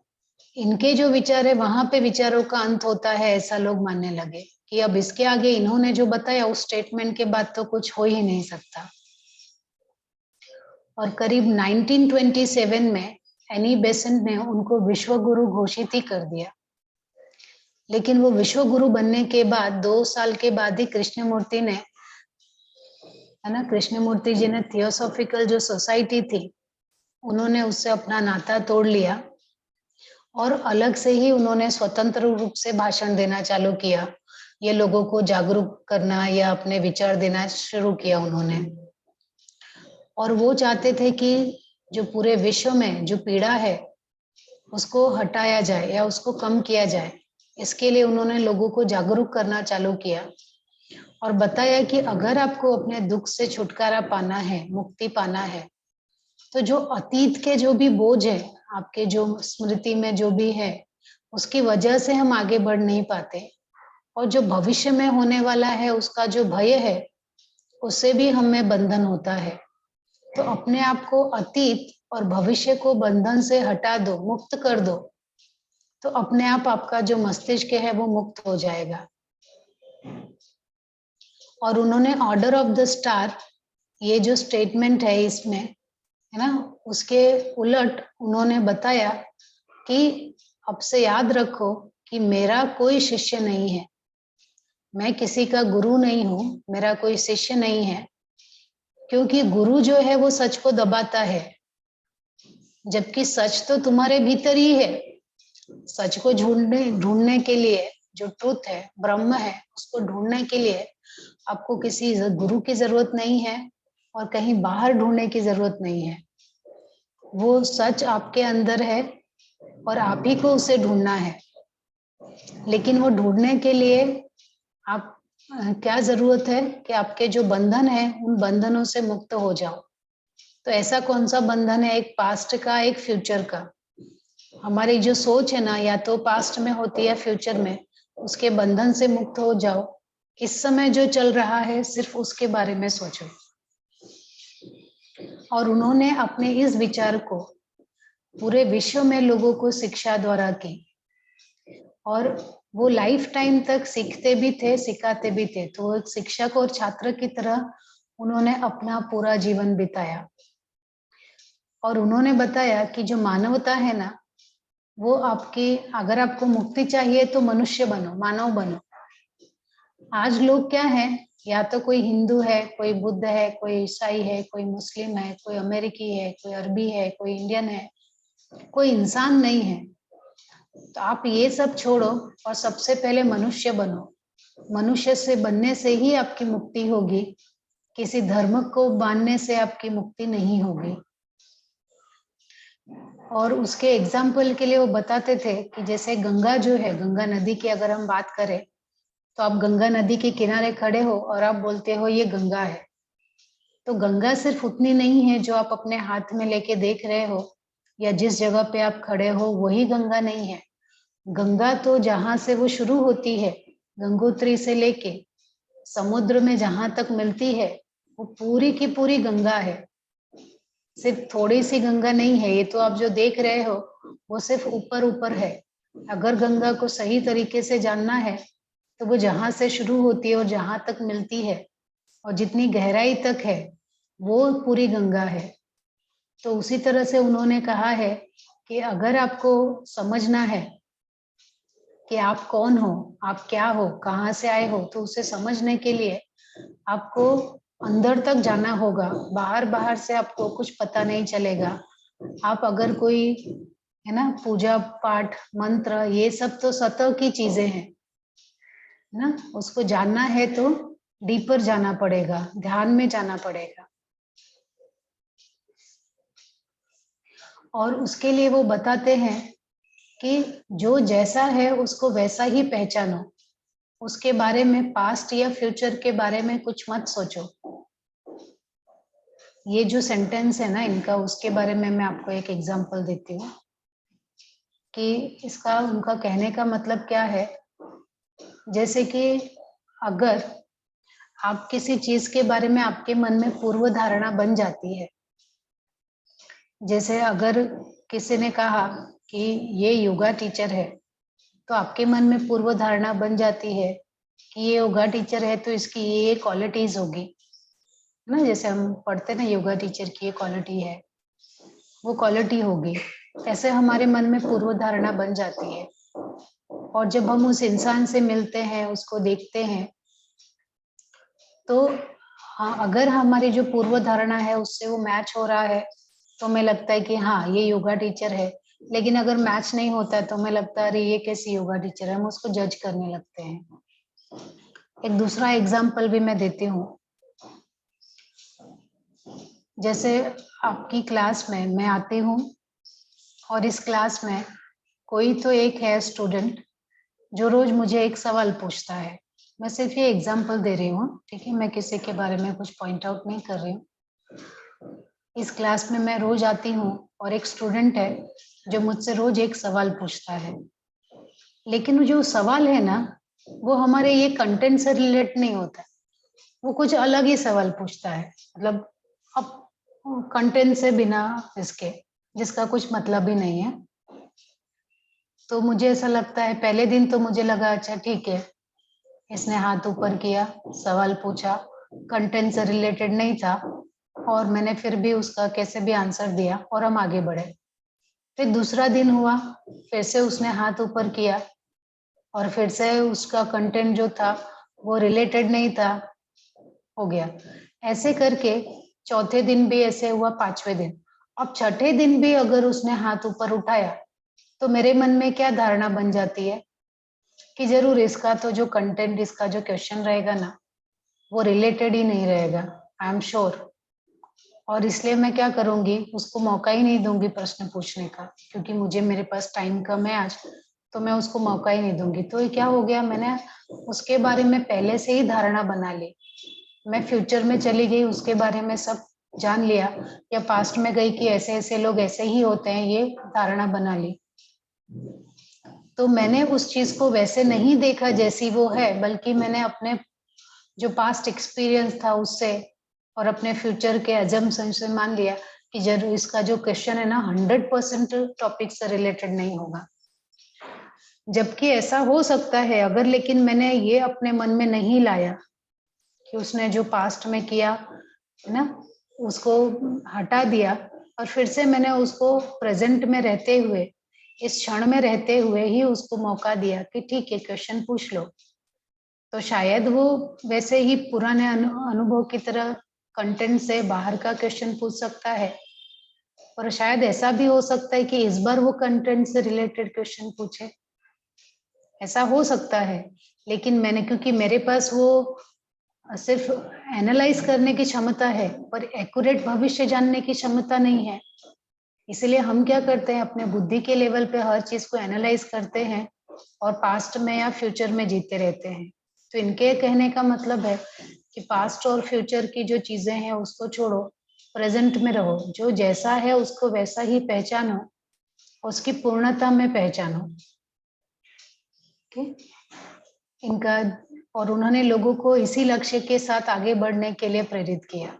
इनके जो विचार है वहां पे विचारों का अंत होता है, ऐसा लोग मानने लगे कि अब इसके आगे इन्होंने जो बताया उस स्टेटमेंट के बाद तो कुछ हो ही नहीं सकता। और करीब 1927 में एनी बेसेंट ने उनको विश्व गुरु घोषित ही कर दिया। लेकिन वो विश्व गुरु बनने के बाद 2 साल के बाद ही कृष्णमूर्ति ने, है ना, कृष्णमूर्ति जी ने थियोसॉफिकल जो सोसाइटी थी उन्होंने उससे अपना नाता तोड़ लिया और अलग से ही उन्होंने स्वतंत्र रूप से भाषण देना चालू किया। ये लोगों को जागरूक करना या अपने विचार देना शुरू किया उन्होंने। और वो चाहते थे कि जो पूरे विश्व में जो पीड़ा है उसको हटाया जाए या उसको कम किया जाए। इसके लिए उन्होंने लोगों को जागरूक करना चालू किया और बताया कि अगर आपको अपने दुख से छुटकारा पाना है, मुक्ति पाना है, तो जो अतीत के जो भी बोझ है, आपके जो स्मृति में जो भी है, उसकी वजह से हम आगे बढ़ नहीं पाते। और जो भविष्य में होने वाला है उसका जो भय है, उससे भी हमें बंधन होता है। तो अपने आप को अतीत और भविष्य को बंधन से हटा दो, मुक्त कर दो, तो अपने आप आपका जो मस्तिष्क है वो मुक्त हो जाएगा। और उन्होंने ऑर्डर ऑफ द स्टार, ये जो स्टेटमेंट है इसमें, है ना, उसके उलट उन्होंने बताया कि अब से याद रखो कि मेरा कोई शिष्य नहीं है, मैं किसी का गुरु नहीं हूँ, मेरा कोई शिष्य नहीं है, क्योंकि गुरु जो है वो सच को दबाता है, जबकि सच तो तुम्हारे भीतर ही है। सच को ढूंढने के लिए, जो ट्रुथ है, ब्रह्म है, उसको ढूंढने के लिए आपको किसी गुरु की जरूरत नहीं है और कहीं बाहर ढूंढने की जरूरत नहीं है। वो सच आपके अंदर है और आप ही को उसे ढूंढना है। लेकिन वो ढूंढने के लिए आप क्या जरूरत है कि आपके जो बंधन है उन बंधनों से मुक्त हो जाओ। तो ऐसा कौन सा बंधन है? एक पास्ट का, एक फ्यूचर का। हमारी जो सोच है ना, या तो पास्ट में होती है फ्यूचर में, उसके बंधन से मुक्त हो जाओ। इस समय जो चल रहा है सिर्फ उसके बारे में सोचो। और उन्होंने अपने इस विचार को पूरे विश्व में लोगों को शिक्षा द्वारा की, और वो लाइफ टाइम तक सीखते भी थे, सिखाते भी थे। तो एक शिक्षक और छात्र की तरह उन्होंने अपना पूरा जीवन बिताया और उन्होंने बताया कि जो मानवता है ना, वो आपकी, अगर आपको मुक्ति चाहिए तो मनुष्य बनो, मानव बनो। आज लोग क्या है, या तो कोई हिंदू है, कोई बुद्ध है, कोई ईसाई है, कोई मुस्लिम है, कोई अमेरिकी है, कोई अरबी है, कोई इंडियन है, कोई इंसान नहीं है। तो आप ये सब छोड़ो और सबसे पहले मनुष्य बनो। मनुष्य से बनने से ही आपकी मुक्ति होगी। किसी धर्म को मानने से आपकी मुक्ति नहीं होगी। और उसके एग्जाम्पल के लिए वो बताते थे कि जैसे गंगा जो है, गंगा नदी की अगर हम बात करें, तो आप गंगा नदी के किनारे खड़े हो और आप बोलते हो ये गंगा है। तो गंगा सिर्फ उतनी नहीं है जो आप अपने हाथ में लेके देख रहे हो, या जिस जगह पे आप खड़े हो वही गंगा नहीं है। गंगा तो जहां से वो शुरू होती है, गंगोत्री से लेके समुद्र में जहां तक मिलती है, वो पूरी की पूरी गंगा है। सिर्फ थोड़ी सी गंगा नहीं है। ये तो आप जो देख रहे हो वो सिर्फ ऊपर ऊपर है। अगर गंगा को सही तरीके से जानना है तो वो जहां से शुरू होती है और जहां तक मिलती है और जितनी गहराई तक है, वो पूरी गंगा है। तो उसी तरह से उन्होंने कहा है कि अगर आपको समझना है कि आप कौन हो, आप क्या हो, कहाँ से आए हो, तो उसे समझने के लिए आपको अंदर तक जाना होगा। बाहर बाहर से आपको कुछ पता नहीं चलेगा। आप अगर कोई, है ना, पूजा पाठ मंत्र, ये सब तो सतह की चीजें हैं ना, उसको जानना है तो डीपर जाना पड़ेगा, ध्यान में जाना पड़ेगा। और उसके लिए वो बताते हैं कि जो जैसा है उसको वैसा ही पहचानो। उसके बारे में, पास्ट या फ्यूचर के बारे में कुछ मत सोचो। ये जो सेंटेंस है ना इनका, उसके बारे में मैं आपको एक एग्जांपल देती हूँ कि इसका, उनका कहने का मतलब क्या है। जैसे कि अगर आप किसी चीज के बारे में, आपके मन में पूर्व धारणा बन जाती है, जैसे अगर किसी ने कहा कि ये योगा टीचर है, तो आपके मन में पूर्व धारणा बन जाती है कि ये योगा टीचर है तो इसकी ये क्वालिटीज होगी ना। जैसे हम पढ़ते ना, योगा टीचर की ये क्वालिटी है, वो क्वालिटी होगी। ऐसे हमारे मन में पूर्व धारणा बन जाती है। और जब हम उस इंसान से मिलते हैं, उसको देखते हैं, तो हाँ, अगर हमारी जो पूर्व धारणा है उससे वो मैच हो रहा है तो हमें लगता है कि हाँ ये योगा टीचर है। लेकिन अगर मैच नहीं होता है तो हमें लगता है अरे ये कैसी योगा टीचर है, हम उसको जज करने लगते हैं। एक दूसरा एग्जाम्पल भी मैं देती हूँ। जैसे आपकी क्लास में मैं आती हूँ और इस क्लास में कोई तो एक है स्टूडेंट जो रोज मुझे एक सवाल पूछता है। मैं सिर्फ ये एग्जाम्पल दे रही हूँ, ठीक है, मैं किसी के बारे में कुछ पॉइंट आउट नहीं कर रही हूँ। इस क्लास में मैं रोज आती हूँ और एक स्टूडेंट है जो मुझसे रोज एक सवाल पूछता है। लेकिन जो सवाल है ना, वो हमारे ये कंटेंट से रिलेट नहीं होता, वो कुछ अलग ही सवाल पूछता है। मतलब अब कंटेंट से बिना इसके, जिसका कुछ मतलब ही नहीं है। तो मुझे ऐसा लगता है, पहले दिन तो मुझे लगा अच्छा ठीक है, इसने हाथ ऊपर किया, सवाल पूछा, कंटेंट से रिलेटेड नहीं था, और मैंने फिर भी उसका कैसे भी आंसर दिया और हम आगे बढ़े। फिर दूसरा दिन हुआ, फिर से उसने हाथ ऊपर किया और फिर से उसका कंटेंट जो था वो रिलेटेड नहीं था, हो गया। ऐसे करके चौथे दिन भी ऐसे हुआ, पांचवें दिन। अब छठे दिन भी अगर उसने हाथ ऊपर उठाया तो मेरे मन में क्या धारणा बन जाती है कि जरूर इसका तो जो कंटेंट, इसका जो क्वेश्चन रहेगा ना, वो रिलेटेड ही नहीं रहेगा, आई एम श्योर। और इसलिए मैं क्या करूंगी, उसको मौका ही नहीं दूंगी प्रश्न पूछने का, क्योंकि मुझे, मेरे पास टाइम कम है आज, तो मैं उसको मौका ही नहीं दूंगी। तो ये क्या हो गया, मैंने उसके बारे में पहले से ही धारणा बना ली। मैं फ्यूचर में चली गई, उसके बारे में सब जान लिया, या पास्ट में गई कि ऐसे ऐसे लोग ऐसे ही होते हैं, ये धारणा बना ली। तो मैंने उस चीज को वैसे नहीं देखा जैसी वो है, बल्कि मैंने अपने जो पास्ट एक्सपीरियंस था उससे और अपने फ्यूचर के अजम्पशन से मान लिया कि जरूर इसका जो क्वेश्चन है ना 100% टॉपिक से रिलेटेड नहीं होगा। जबकि ऐसा हो सकता है अगर, लेकिन मैंने ये अपने मन में नहीं लाया कि उसने जो पास्ट में किया है ना, उसको हटा दिया, और फिर से मैंने उसको प्रेजेंट में रहते हुए, इस क्षण में रहते हुए ही उसको मौका दिया कि ठीक है क्वेश्चन पूछ लो। तो शायद वो वैसे ही पुराने अनुभव की तरह कंटेंट से बाहर का क्वेश्चन पूछ सकता है, और शायद ऐसा भी हो सकता है कि इस बार वो कंटेंट से रिलेटेड क्वेश्चन पूछे, ऐसा हो सकता है। लेकिन मैंने, क्योंकि मेरे पास वो सिर्फ एनालाइज करने की क्षमता है पर एक्यूरेट भविष्य जानने की क्षमता नहीं है, इसलिए हम क्या करते हैं, अपने बुद्धि के लेवल पे हर चीज को एनालाइज करते हैं और पास्ट में या फ्यूचर में जीते रहते हैं। तो इनके कहने का मतलब है कि पास्ट और फ्यूचर की जो चीजें हैं उसको छोड़ो, प्रेजेंट में रहो, जो जैसा है उसको वैसा ही पहचानो, उसकी पूर्णता में पहचानो। ओके, इनका, और उन्होंने लोगों को इसी लक्ष्य के साथ आगे बढ़ने के लिए प्रेरित किया।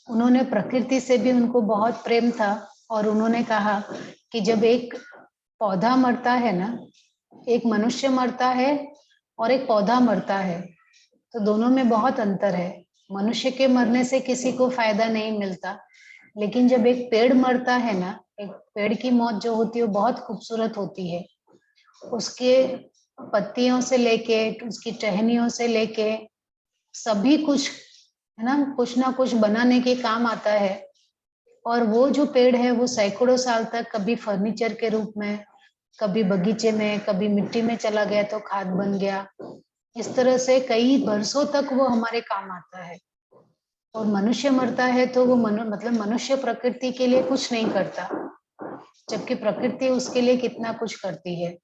उन्होंने प्रकृति से भी उनको बहुत प्रेम था, और उन्होंने कहा कि जब एक पौधा मरता है ना, एक मनुष्य मरता है और एक पौधा मरता है, तो दोनों में बहुत अंतर है। मनुष्य के मरने से किसी को फायदा नहीं मिलता, लेकिन जब एक पेड़ मरता है ना, एक पेड़ की मौत जो होती है वो बहुत खूबसूरत होती है। उसके पत्तियों से लेके, उसकी टहनियों से लेके सभी कुछ है ना कुछ बनाने के काम आता है। और वो जो पेड़ है वो सैकड़ों साल तक कभी फर्नीचर के रूप में, कभी बगीचे में, कभी मिट्टी में चला गया तो खाद बन गया, इस तरह से कई बरसों तक वो हमारे काम आता है। और मनुष्य मरता है तो वो मतलब मनुष्य प्रकृति के लिए कुछ नहीं करता, जबकि प्रकृति उसके लिए कितना कुछ करती है।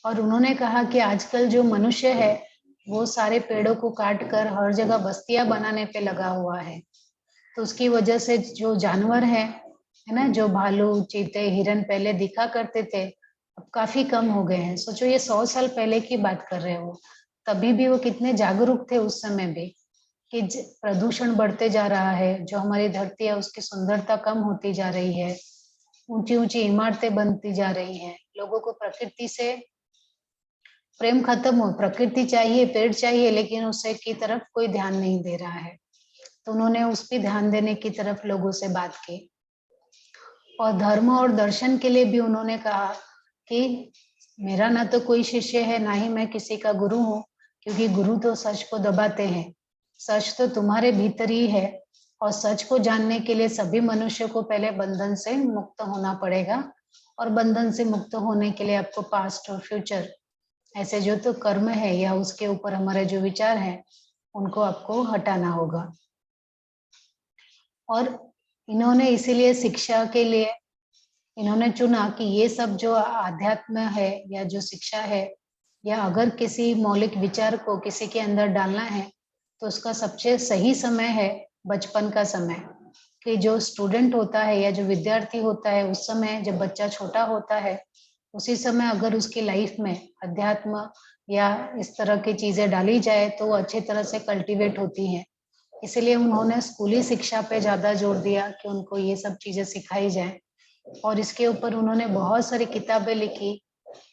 और उन्होंने कहा कि आजकल जो मनुष्य है वो सारे पेड़ों को काट कर हर जगह बस्तियां बनाने पे लगा हुआ है, तो उसकी वजह से जो जानवर है ना, जो भालू, चीते, हिरन पहले दिखा करते थे, अब काफी कम हो गए हैं। सोचो ये 100 साल पहले की बात कर रहे हो, तभी भी वो कितने जागरूक थे उस समय भी कि प्रदूषण बढ़ते जा रहा है, जो हमारी धरती है उसकी सुंदरता कम होती जा रही है, ऊंची ऊंची इमारतें बनती जा रही हैं, लोगों को प्रकृति से प्रेम खत्म हो, प्रकृति चाहिए, पेड़ चाहिए, लेकिन उससे की तरफ कोई ध्यान नहीं दे रहा है। तो उन्होंने उस पर ध्यान देने की तरफ लोगों से बात की। और धर्म और दर्शन के लिए भी उन्होंने कहा कि मेरा ना तो कोई शिष्य है, ना ही मैं किसी का गुरु हूँ, क्योंकि गुरु तो सच को दबाते हैं, सच तो तुम्हारे भीतर ही है। और सच को जानने के लिए सभी मनुष्य को पहले बंधन से मुक्त होना पड़ेगा, और बंधन से मुक्त होने के लिए आपको पास्ट और फ्यूचर, ऐसे जो तो कर्म है या उसके ऊपर हमारे जो विचार हैं, उनको आपको हटाना होगा। और इन्होंने इसीलिए शिक्षा के लिए इन्होंने चुना कि ये सब जो आध्यात्म है या जो शिक्षा है, या अगर किसी मौलिक विचार को किसी के अंदर डालना है तो उसका सबसे सही समय है बचपन का समय। कि जो स्टूडेंट होता है या जो विद्यार्थी होता है, उस समय जब बच्चा छोटा होता है, उसी समय अगर उसकी लाइफ में अध्यात्म या इस तरह की चीजें डाली जाए तो वो अच्छी तरह से कल्टीवेट होती हैं। इसीलिए उन्होंने स्कूली शिक्षा पे ज्यादा जोर दिया कि उनको ये सब चीजें सिखाई जाए। और इसके ऊपर उन्होंने बहुत सारी किताबें लिखी,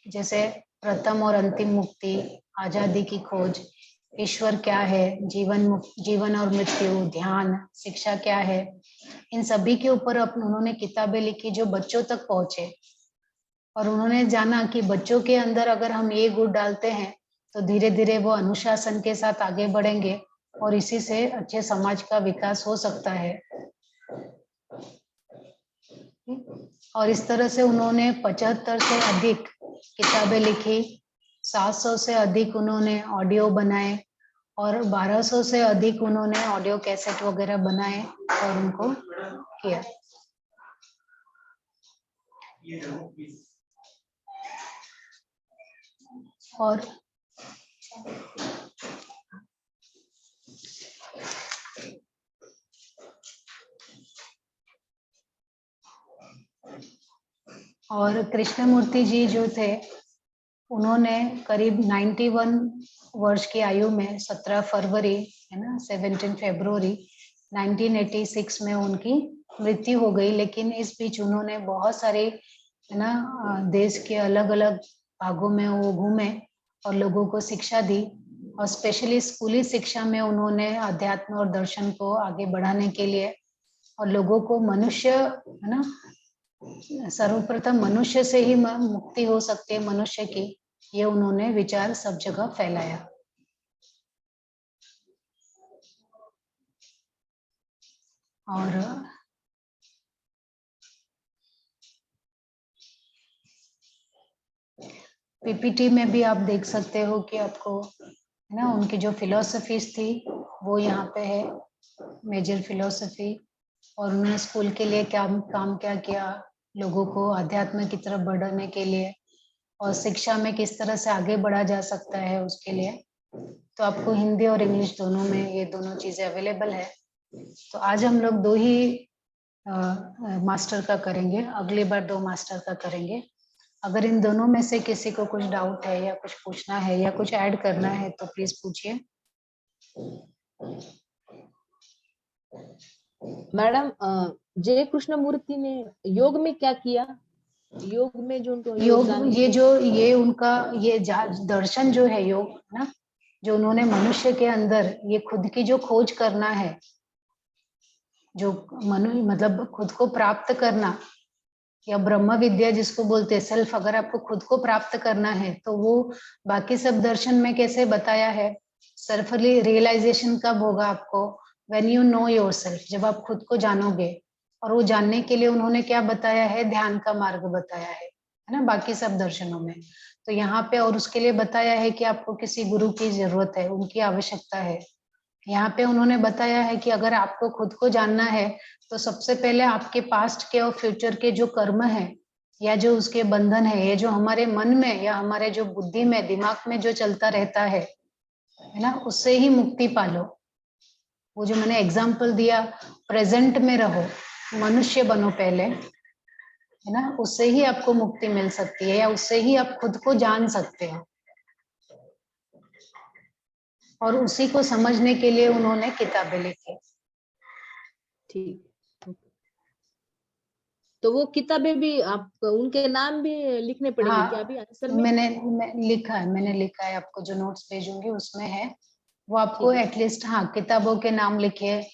जैसे प्रथम और अंतिम मुक्ति, आजादी की खोज, ईश्वर क्या है, जीवन और मृत्यु, ध्यान, शिक्षा क्या है, इन सभी के ऊपर उन्होंने किताबें लिखी जो बच्चों तक पहुंचे। और उन्होंने जाना कि बच्चों के अंदर अगर हम ये गुण डालते हैं तो धीरे धीरे वो अनुशासन के साथ आगे बढ़ेंगे और इसी से अच्छे समाज का विकास हो सकता है। और इस तरह से उन्होंने 75 से अधिक किताबें लिखी, 700 से अधिक उन्होंने ऑडियो बनाए और 1200 से अधिक उन्होंने ऑडियो कैसेट वगैरह बनाए और उनको किया। और कृष्णमूर्ति जी जो थे उन्होंने करीब 91 वर्ष की आयु में 17 फरवरी है ना 17 फरवरी 1986 में उनकी मृत्यु हो गई। लेकिन इस बीच उन्होंने बहुत सारे है ना देश के अलग अलग भागों में वो घूमे और लोगों को शिक्षा दी और स्पेशली स्कूली शिक्षा में उन्होंने अध्यात्म और दर्शन को आगे बढ़ाने के लिए और लोगों को मनुष्य है ना सर्वप्रथम मनुष्य से ही मुक्ति हो सकती है मनुष्य की, ये उन्होंने विचार सब जगह फैलाया। और पीपीटी में भी आप देख सकते हो कि आपको है ना उनकी जो फिलोसफीज थी वो यहाँ पे है, मेजर फिलोसफी, और उन्होंने स्कूल के लिए क्या काम क्या किया, लोगों को अध्यात्म की तरफ बढ़ाने के लिए और शिक्षा में किस तरह से आगे बढ़ा जा सकता है उसके लिए। तो आपको हिंदी और इंग्लिश दोनों में ये दोनों चीजें अवेलेबल है। तो आज हम लोग 2 ही मास्टर का करेंगे, अगली बार 2 मास्टर का करेंगे। अगर इन दोनों में से किसी को कुछ डाउट है या कुछ पूछना है या कुछ ऐड करना है तो प्लीज पूछिए। मैडम जय कृष्णमूर्ति ने योग में क्या किया? योग में जो उनको योगदान योग ये उनका ये दर्शन जो है योग ना, जो उन्होंने मनुष्य के अंदर ये खुद की जो खोज करना है, जो मतलब खुद को प्राप्त करना या ब्रह्म विद्या जिसको बोलते हैं सेल्फ, अगर आपको खुद को प्राप्त करना है तो वो बाकी सब दर्शन में कैसे बताया है, सेल्फ रियलाइजेशन कब होगा आपको, व्हेन यू नो योरसेल्फ, जब आप खुद को जानोगे। और वो जानने के लिए उन्होंने क्या बताया है, ध्यान का मार्ग बताया है ना बाकी सब दर्शनों में। तो यहाँ पे और उसके लिए बताया है कि आपको किसी गुरु की जरूरत है, उनकी आवश्यकता है। यहाँ पे उन्होंने बताया है कि अगर आपको खुद को जानना है तो सबसे पहले आपके पास्ट के और फ्यूचर के जो कर्म है या जो उसके बंधन है, ये जो हमारे मन में या हमारे जो बुद्धि में दिमाग में जो चलता रहता है ना, उससे ही मुक्ति पालो। वो जो मैंने एग्जाम्पल दिया, प्रेजेंट में रहो, मनुष्य बनो पहले, है ना, उससे ही आपको मुक्ति मिल सकती है या उससे ही आप खुद को जान सकते हो। और उसी को समझने के लिए उन्होंने किताबें लिखी। ठीक, तो वो किताबें भी आप उनके नाम भी लिखने पड़ेंगे हाँ, क्या अभी आंसर में? मैंने लिखा है आपको, जो नोट्स भेजूंगी उसमें है वो आपको एटलीस्ट हाँ किताबों के नाम लिखिए,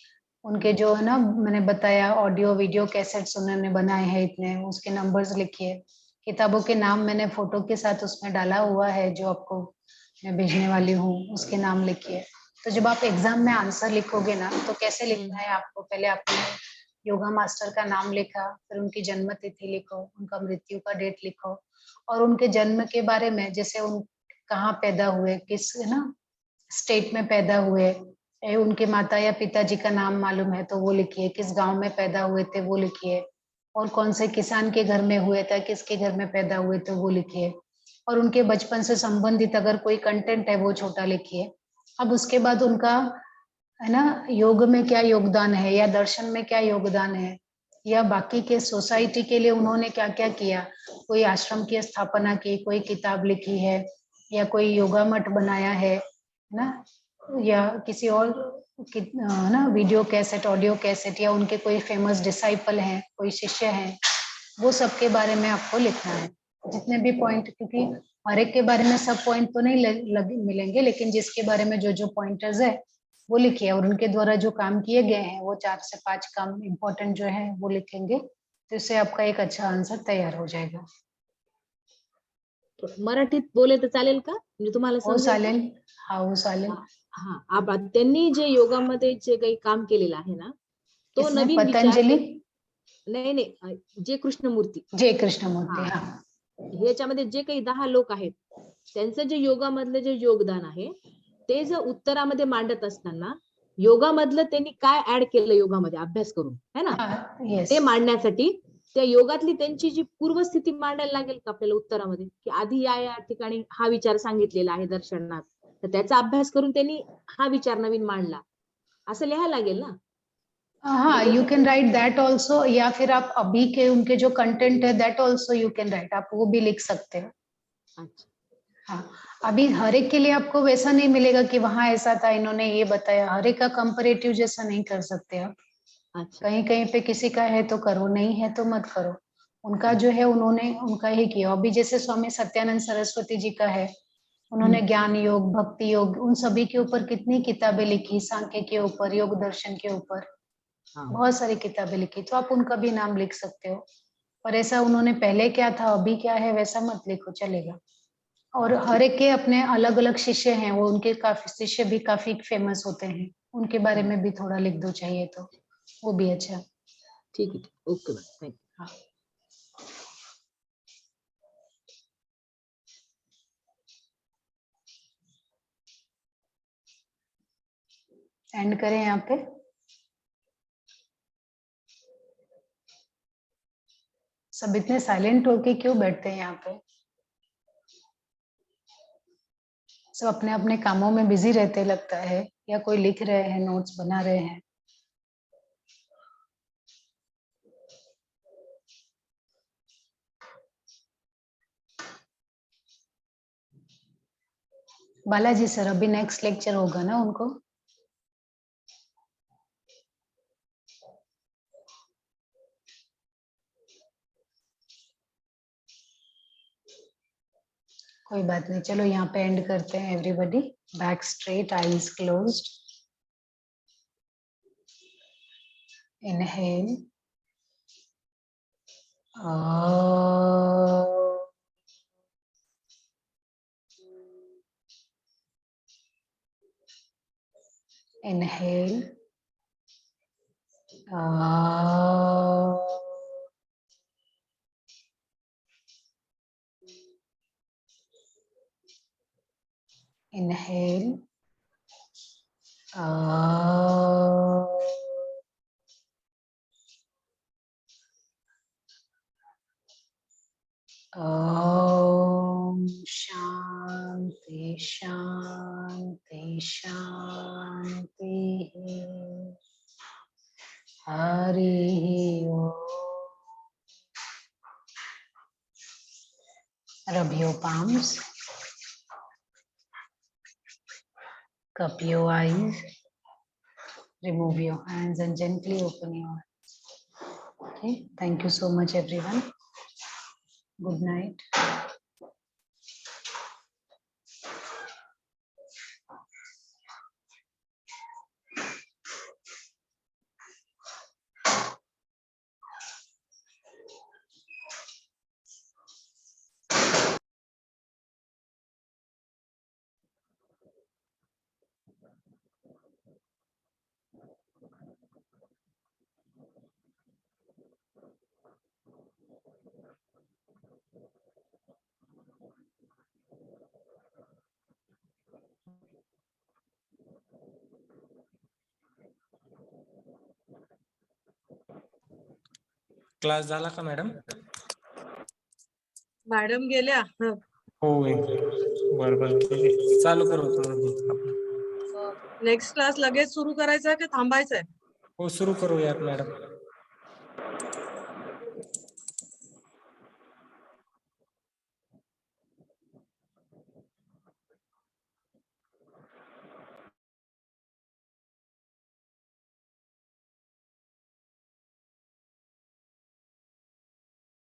उनके जो है ना मैंने बताया ऑडियो वीडियो कैसेट्स उन्होंने बनाए हैं इतने, उसके नंबर्स लिखिए, किताबों के नाम मैंने फोटो के साथ उसमें डाला हुआ है जो आपको मैं भेजने वाली हूँ, उसके नाम लिखिए। तो जब आप एग्जाम में आंसर लिखोगे ना तो कैसे लिखना है आपको, पहले आपने योगा मास्टर का नाम लिखा, फिर उनकी जन्म तिथि लिखो, उनका मृत्यु का डेट लिखो और उनके जन्म के बारे में, जैसे उन कहाँ पैदा हुए, किस है ना स्टेट में पैदा हुए, उनके माता या पिताजी का नाम मालूम है तो वो लिखिए, किस गांव में पैदा हुए थे वो लिखिए, और कौन से किसान के घर में हुए थे, किसके घर में पैदा हुए थे वो लिखिए, और उनके बचपन से संबंधित अगर कोई कंटेंट है वो छोटा लिखिए। अब उसके बाद उनका है ना योग में क्या योगदान है या दर्शन में क्या योगदान है या बाकी के सोसाइटी के लिए उन्होंने क्या क्या किया, कोई आश्रम की स्थापना की, कोई किताब लिखी है या कोई योगा मठ बनाया है ना, या किसी और ना वीडियो कैसेट ऑडियो कैसेट, या उनके कोई फेमस डिसाइपल हैं, कोई शिष्य हैं, वो सब के बारे में आपको लिखना है। जितने भी पॉइंट, क्योंकि हर एक के बारे में सब पॉइंट तो नहीं मिलेंगे, लेकिन जिसके बारे में जो जो पॉइंटर्स है वो लिखिए और उनके द्वारा जो काम किए गए हैं वो 4 से 5 काम इम्पोर्टेंट जो है वो लिखेंगे, तो इससे आपका एक अच्छा आंसर तैयार हो जाएगा। मराठीत बोले तर चालेल का? म्हणजे तुम्हाला हो समजेल का? चालेल. हा हो चालेल. हा त्यांनी जे योगामध्ये जे काही काम केलेलं आहे ना, तो किसने? नवीन विचार पतंजली? नाही जे कृष्णमूर्ती जय कृष्णमूर्ती. हा. हा ह्याच्यामध्ये जे काही 10 लोक आहेत त्यांचं जे योगामधलं जे योगदान आहे ते जर उत्तरामध्ये मांडत असताना योगामधलं त्यांनी काय ऍड केलं योगामध्ये अभ्यास करून है ना, येस. ते मांडण्यासाठी त्या योगातली त्यांची जी पूर्वस्थिती मांडायला लागेल का आपल्याला उत्तरामध्ये, की आधी या ठिकाणी हा विचार सांगितलेला आहे दर्शनात, तर त्याचा अभ्यास करून त्यांनी हा विचार नवीन मांडला असं लिहायला लागेल ना. हाँ you can write that also, या फिर आप अभी के उनके जो कंटेंट है that also you can write, आप वो भी लिख सकते हो. अच्छा. हाँ अभी हर एक के लिए आपको वैसा नहीं मिलेगा कि वहाँ ऐसा था इन्होंने ये बताया, हर एक का कंपैरेटिव जैसा नहीं कर सकते आप. अच्छा. कहीं कहीं पे किसी का है तो करो, नहीं है तो मत करो. उनका जो है उन्होंने उनका ही किया. अभी जैसे स्वामी सत्यानंद सरस्वती जी का है, उन्होंने ज्ञान योग, भक्ति योग, उन सभी के ऊपर कितनी किताबें लिखी, सांख्य के ऊपर, योग दर्शन के ऊपर बहुत सारी किताबें लिखी, तो आप उनका भी नाम लिख सकते हो. पर ऐसा उन्होंने पहले क्या था अभी क्या है वैसा मत लिखो, चलेगा. और हर एक के अपने अलग अलग शिष्य हैं, वो उनके काफी शिष्य भी काफी फेमस होते हैं, उनके बारे में भी थोड़ा लिख दो चाहिए तो वो भी अच्छा. ठीक है. Okay ma'am, thank you. हाँ. एंड करें यहाँ पे. सब इतने साइलेंट होके क्यों बैठते हैं यहाँ पे? सब अपने अपने कामों में बिजी रहते लगता है, या कोई लिख रहे हैं, नोट्स बना रहे हैं. बालाजी सर अभी नेक्स्ट लेक्चर होगा ना उनको? कोई बात नहीं, चलो यहाँ पे एंड करते हैं. Everybody back straight, eyes closed. Inhale. Inhale. Inhale. Om Shanti Shanti Shanti. Hari Om. Rub your palms. Cup your eyes. Remove your hands and gently open your eyes. Okay. Thank you so much, everyone. Good night. Class झाला का madam? Madam गेल्या. हो बरोबर, ठीक आहे, चालू करू आपण. नेक्स्ट क्लास लगेच सुरू करायचा की थांबायचंय? हो सुरू करूयात मॅडम.